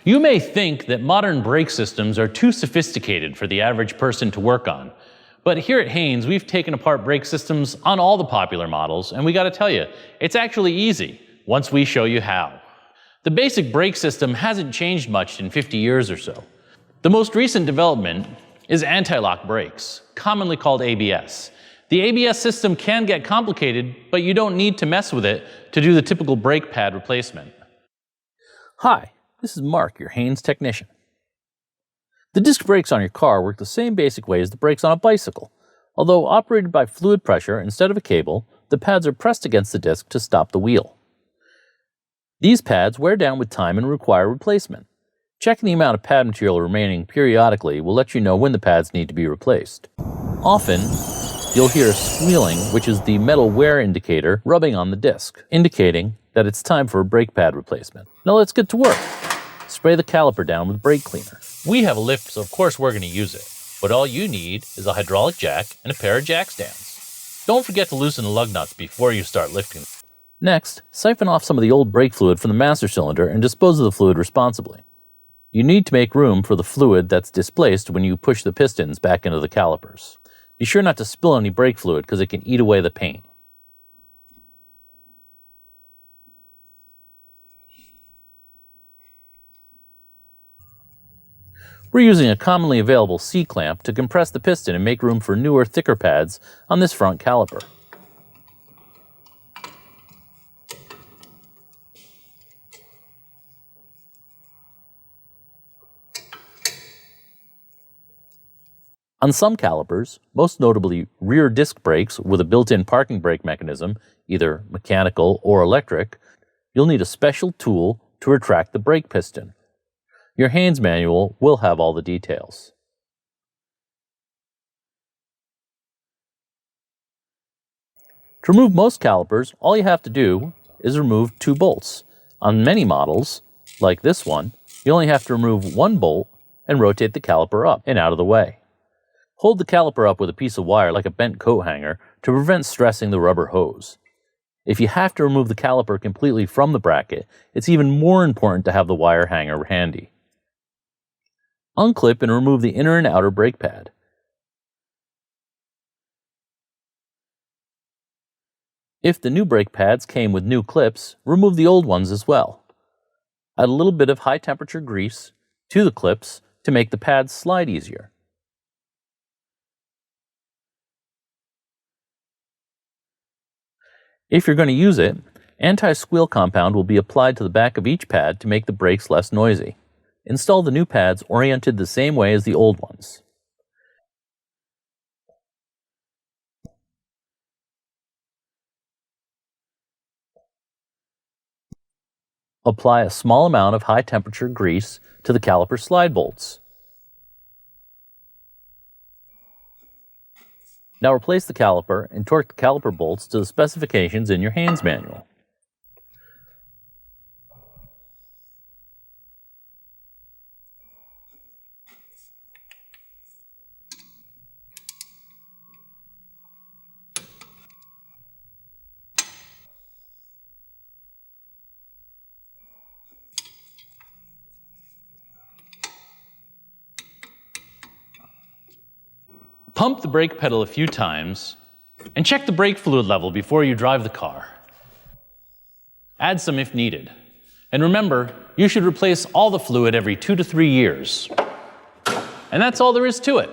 You may think that modern brake systems are too sophisticated for the average person to work on. But here at Haynes, we've taken apart brake systems on all the popular models, and we gotta tell you, it's actually easy once we show you how. The basic brake system hasn't changed much in 50 years or so. The most recent development is anti-lock brakes, commonly called ABS. The ABS system can get complicated, but you don't need to mess with it to do the typical brake pad replacement. Hi, this is Mark, your Haynes technician. The disc brakes on your car work the same basic way as the brakes on a bicycle. Although operated by fluid pressure instead of a cable, the pads are pressed against the disc to stop the wheel. These pads wear down with time and require replacement. Checking the amount of pad material remaining periodically will let you know when the pads need to be replaced. Often, you'll hear squealing, which is the metal wear indicator rubbing on the disc, indicating that it's time for a brake pad replacement. Now let's get to work. Spray the caliper down with brake cleaner. We have a lift, so of course we're going to use it. But all you need is a hydraulic jack and a pair of jack stands. Don't forget to loosen the lug nuts before you start lifting. Next, siphon off some of the old brake fluid from the master cylinder and dispose of the fluid responsibly. You need to make room for the fluid that's displaced when you push the pistons back into the calipers. Be sure not to spill any brake fluid because it can eat away the paint. We're using a commonly available C-clamp to compress the piston and make room for newer, thicker pads on this front caliper. On some calipers, most notably rear disc brakes with a built-in parking brake mechanism, either mechanical or electric, you'll need a special tool to retract the brake piston. Your Haynes manual will have all the details. To remove most calipers, all you have to do is remove 2 bolts. On many models, like this one, you only have to remove 1 bolt and rotate the caliper up and out of the way. Hold the caliper up with a piece of wire like a bent coat hanger to prevent stressing the rubber hose. If you have to remove the caliper completely from the bracket, it's even more important to have the wire hanger handy. Unclip and remove the inner and outer brake pad. If the new brake pads came with new clips, remove the old ones as well. Add a little bit of high-temperature grease to the clips to make the pads slide easier. If you're going to use it, anti-squeal compound will be applied to the back of each pad to make the brakes less noisy. Install the new pads oriented the same way as the old ones. Apply a small amount of high-temperature grease to the caliper slide bolts. Now replace the caliper and torque the caliper bolts to the specifications in your Haynes manual. Pump the brake pedal a few times and check the brake fluid level before you drive the car. Add some if needed. And remember, you should replace all the fluid every 2 to 3 years. And that's all there is to it.